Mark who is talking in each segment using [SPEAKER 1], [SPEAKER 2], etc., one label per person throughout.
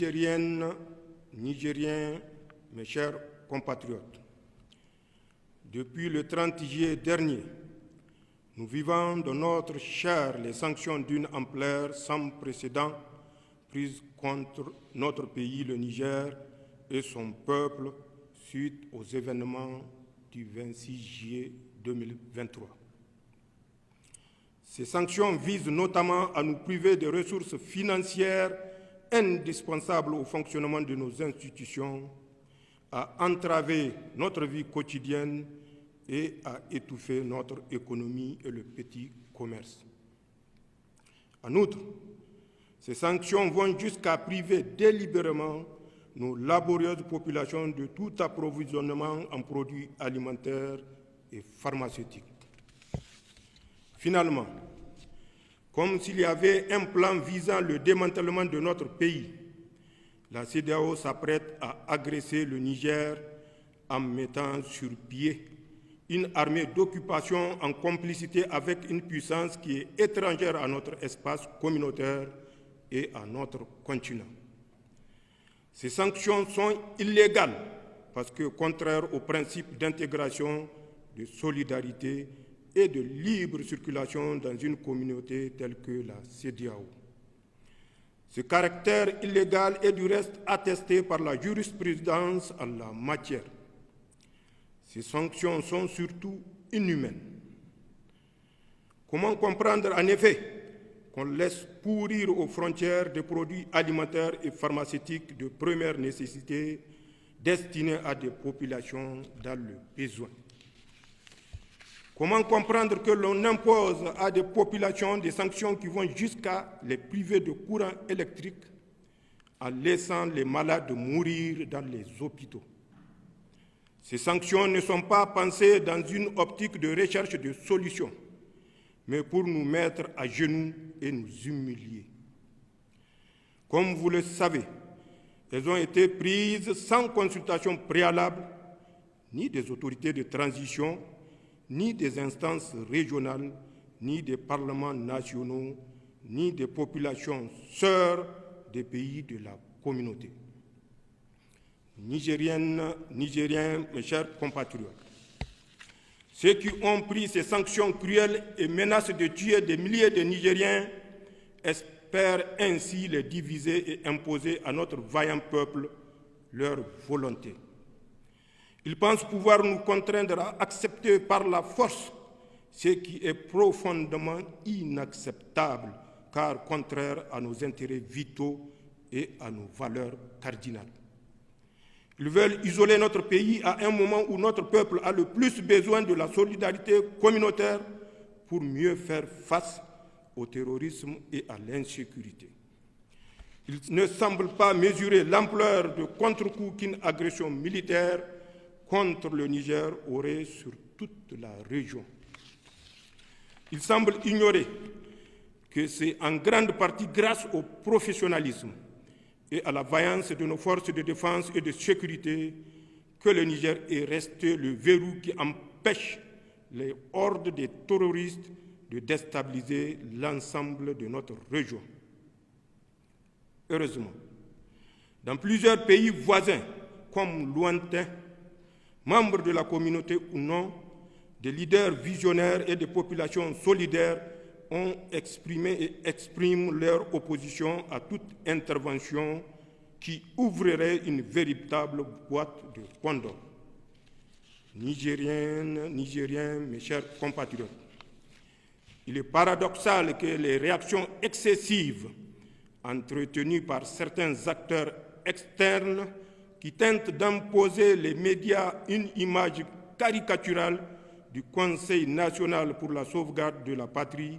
[SPEAKER 1] Nigériennes, Nigériens, mes chers compatriotes, depuis le 30 juillet dernier, nous vivons dans notre chair les sanctions d'une ampleur sans précédent prises contre notre pays, le Niger, et son peuple suite aux événements du 26 juillet 2023. Ces sanctions visent notamment à nous priver des ressources financières indispensables au fonctionnement de nos institutions, à entraver notre vie quotidienne et à étouffer notre économie et le petit commerce. En outre, ces sanctions vont jusqu'à priver délibérément nos laborieuses populations de tout approvisionnement en produits alimentaires et pharmaceutiques. Finalement, comme s'il y avait un plan visant le démantèlement de notre pays, la CEDEAO s'apprête à agresser le Niger en mettant sur pied une armée d'occupation en complicité avec une puissance qui est étrangère à notre espace communautaire et à notre continent. Ces sanctions sont illégales parce que contraires aux principes d'intégration, de solidarité et de libre circulation dans une communauté telle que la CEDEAO. Ce caractère illégal est du reste attesté par la jurisprudence en la matière. Ces sanctions sont surtout inhumaines. Comment comprendre en effet qu'on laisse pourrir aux frontières des produits alimentaires et pharmaceutiques de première nécessité destinés à des populations dans le besoin? Comment comprendre que l'on impose à des populations des sanctions qui vont jusqu'à les priver de courant électrique en laissant les malades mourir dans les hôpitaux? Ces sanctions ne sont pas pensées dans une optique de recherche de solutions, mais pour nous mettre à genoux et nous humilier. Comme vous le savez, elles ont été prises sans consultation préalable, ni des autorités de transition, ni des instances régionales, ni des parlements nationaux, ni des populations sœurs des pays de la communauté. Nigériennes, Nigériens, mes chers compatriotes, ceux qui ont pris ces sanctions cruelles et menacent de tuer des milliers de Nigériens espèrent ainsi les diviser et imposer à notre vaillant peuple leur volonté. Ils pensent pouvoir nous contraindre à accepter par la force ce qui est profondément inacceptable, car contraire à nos intérêts vitaux et à nos valeurs cardinales. Ils veulent isoler notre pays à un moment où notre peuple a le plus besoin de la solidarité communautaire pour mieux faire face au terrorisme et à l'insécurité. Ils ne semblent pas mesurer l'ampleur de contre-coup qu'une agression militaire contre le Niger aurait sur toute la région. Ils semblent ignorer que c'est en grande partie grâce au professionnalisme et à la vaillance de nos forces de défense et de sécurité que le Niger est resté le verrou qui empêche les hordes de terroristes de déstabiliser l'ensemble de notre région. Heureusement, dans plusieurs pays voisins, comme lointains, membres de la communauté ou non, des leaders visionnaires et des populations solidaires ont exprimé et expriment leur opposition à toute intervention qui ouvrirait une véritable boîte de Pandore. Nigériennes, Nigériens, mes chers compatriotes, il est paradoxal que les réactions excessives entretenues par certains acteurs externes qui tentent d'imposer les médias une image caricaturale du Conseil national pour la sauvegarde de la patrie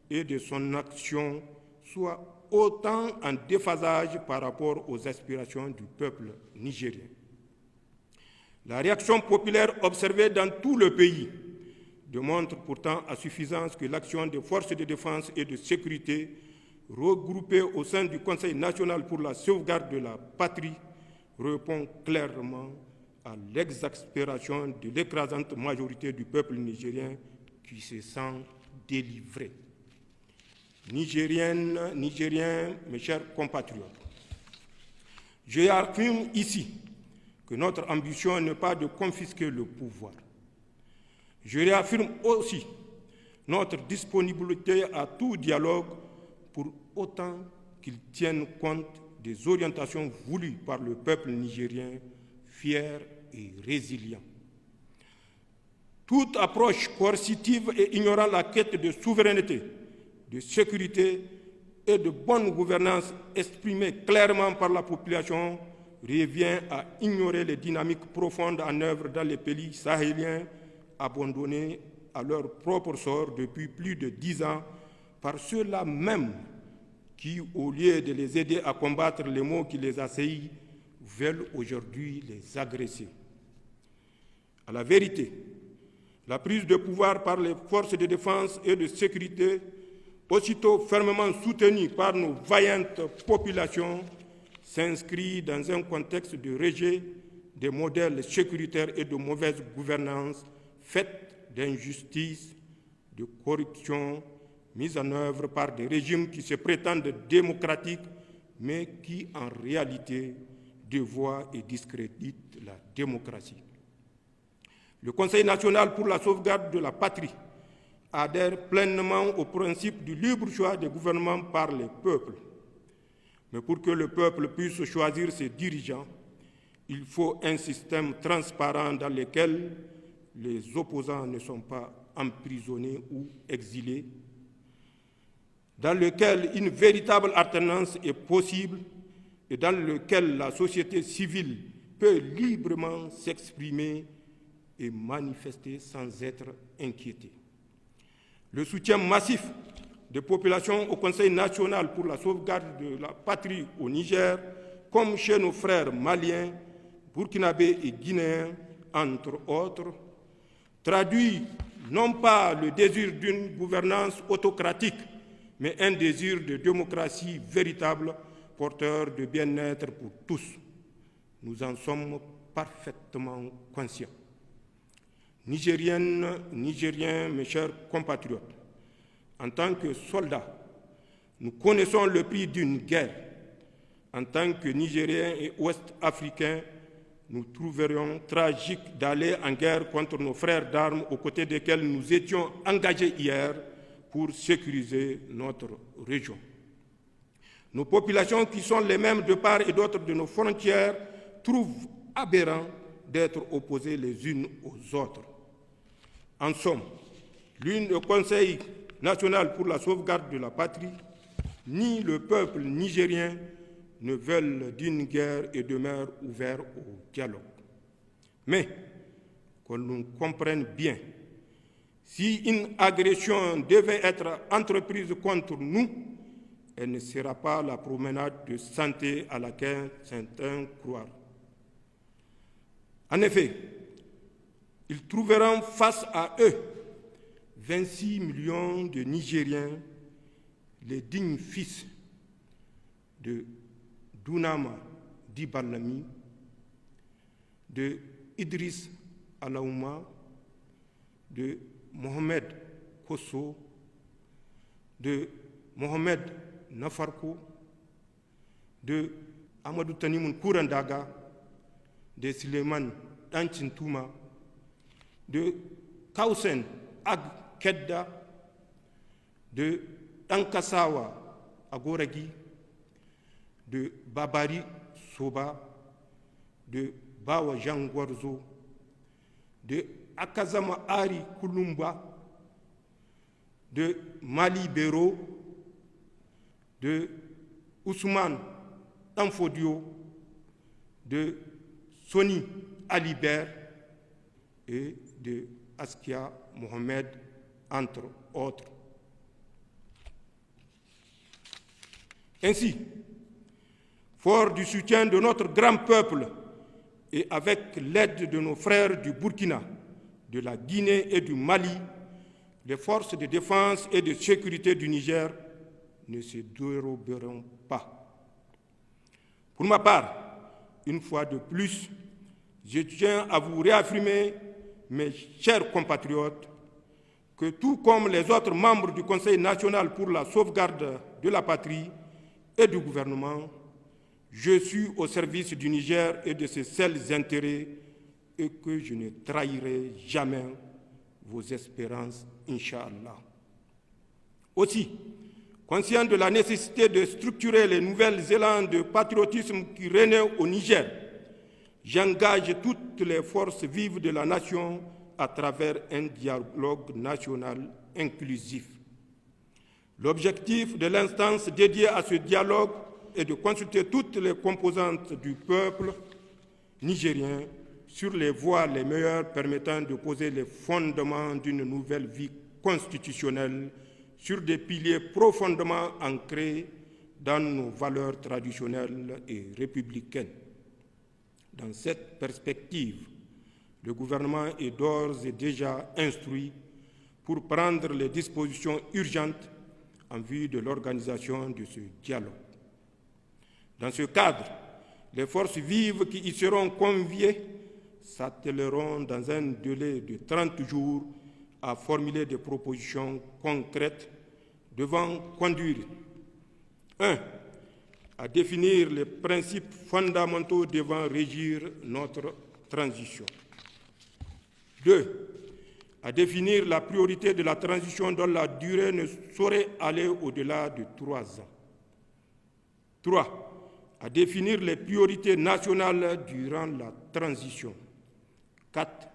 [SPEAKER 1] et de son action soient autant en déphasage par rapport aux aspirations du peuple nigérien. La réaction populaire observée dans tout le pays démontre pourtant à suffisance que l'action des forces de défense et de sécurité regroupées au sein du Conseil national pour la sauvegarde de la patrie répond clairement à l'exaspération de l'écrasante majorité du peuple nigérien qui se sent délivré. Nigériennes, Nigériens, mes chers compatriotes, Je affirme ici que notre ambition n'est pas de confisquer le pouvoir. Je réaffirme aussi notre disponibilité à tout dialogue pour autant qu'il tienne compte des orientations voulues par le peuple nigérien, fier et résilient. Toute approche coercitive et ignorant la quête de souveraineté, de sécurité et de bonne gouvernance exprimée clairement par la population revient à ignorer les dynamiques profondes en œuvre dans les pays sahéliens abandonnés à leur propre sort depuis plus de 10 ans par ceux-là même qui, au lieu de les aider à combattre les maux qui les assaillent, veulent aujourd'hui les agresser. À la vérité, la prise de pouvoir par les forces de défense et de sécurité, aussitôt fermement soutenue par nos vaillantes populations, s'inscrit dans un contexte de rejet des modèles sécuritaires et de mauvaise gouvernance faite d'injustice, de corruption, mise en œuvre par des régimes qui se prétendent démocratiques, mais qui en réalité dévoient et discréditent la démocratie. Le Conseil national pour la sauvegarde de la patrie adhère pleinement au principe du libre choix des gouvernements par les peuples. Mais pour que le peuple puisse choisir ses dirigeants, il faut un système transparent dans lequel les opposants ne sont pas emprisonnés ou exilés, dans lequel une véritable alternance est possible et dans lequel la société civile peut librement s'exprimer et manifester sans être inquiétée. Le soutien massif des populations au Conseil national pour la sauvegarde de la patrie au Niger, comme chez nos frères maliens, burkinabés et guinéens, entre autres, traduit non pas le désir d'une gouvernance autocratique, mais un désir de démocratie véritable, porteur de bien-être pour tous. Nous en sommes parfaitement conscients. Nigériennes, Nigériens, mes chers compatriotes, en tant que soldats, nous connaissons le prix d'une guerre. En tant que Nigériens et Ouest-Africains, nous trouverions tragique d'aller en guerre contre nos frères d'armes aux côtés desquels nous étions engagés hier pour sécuriser notre région. Nos populations, qui sont les mêmes de part et d'autre de nos frontières, trouvent aberrant d'être opposées les unes aux autres. En somme, le Conseil national pour la sauvegarde de la patrie, ni le peuple nigérien ne veulent d'une guerre et demeurent ouverts au dialogue. Mais, qu'on nous comprenne bien, si une agression devait être entreprise contre nous, elle ne sera pas la promenade de santé à laquelle certains croient. En effet, ils trouveront face à eux 26 millions de Nigériens, les dignes fils de Dunama Dibalami, de Idriss Alaouma, de Mohamed Kosso, de Mohamed Nafarko, de Amadou Tanimoun Kourandaga, de Suleiman Danchintouma, de Kausen Ag Kedda, de Tankasawa Agoragi, de Babari Soba, de Bawa Jangwarzo, de Akazama Ari Kulumba, de Mali Bero, de Ousmane Tanfodio, de Soni Alibert et de Askia Mohamed, entre autres. Ainsi, fort du soutien de notre grand peuple et avec l'aide de nos frères du Burkina, de la Guinée et du Mali, les forces de défense et de sécurité du Niger ne se déroberont pas. Pour ma part, une fois de plus, je tiens à vous réaffirmer, mes chers compatriotes, que tout comme les autres membres du Conseil national pour la sauvegarde de la patrie et du gouvernement, Je suis au service du Niger et de ses seuls intérêts et que je ne trahirai jamais vos espérances, Inch'Allah. Aussi, conscient de la nécessité de structurer les nouvelles élans de patriotisme qui règnent au Niger, j'engage toutes les forces vives de la nation à travers un dialogue national inclusif. L'objectif de l'instance dédiée à ce dialogue est de consulter toutes les composantes du peuple nigérien sur les voies les meilleures permettant de poser les fondements d'une nouvelle vie constitutionnelle sur des piliers profondément ancrés dans nos valeurs traditionnelles et républicaines. Dans cette perspective, le gouvernement est d'ores et déjà instruit pour prendre les dispositions urgentes en vue de l'organisation de ce dialogue. Dans ce cadre, les forces vives qui y seront conviées s'attelleront dans un délai de 30 jours à formuler des propositions concrètes devant conduire 1. À définir les principes fondamentaux devant régir notre transition. 2. À définir la priorité de la transition dont la durée ne saurait aller au-delà de 3 ans. 3. À définir les priorités nationales durant la transition. 4.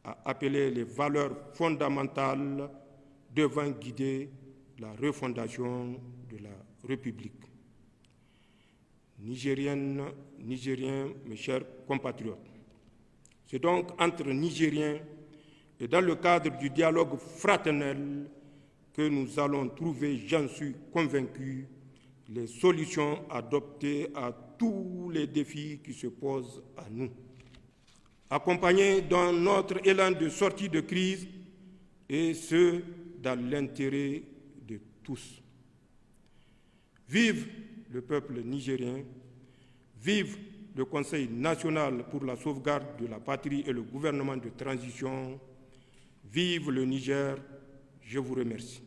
[SPEAKER 1] À appeler les valeurs fondamentales devant guider la refondation de la République. Nigériennes, Nigériens, mes chers compatriotes, c'est donc entre Nigériens et dans le cadre du dialogue fraternel que nous allons trouver, j'en suis convaincu, les solutions adoptées à tous les défis qui se posent à nous. Accompagnés dans notre élan de sortie de crise, et ce, dans l'intérêt de tous. Vive le peuple nigérien, vive le Conseil national pour la sauvegarde de la patrie et le gouvernement de transition, vive le Niger, je vous remercie.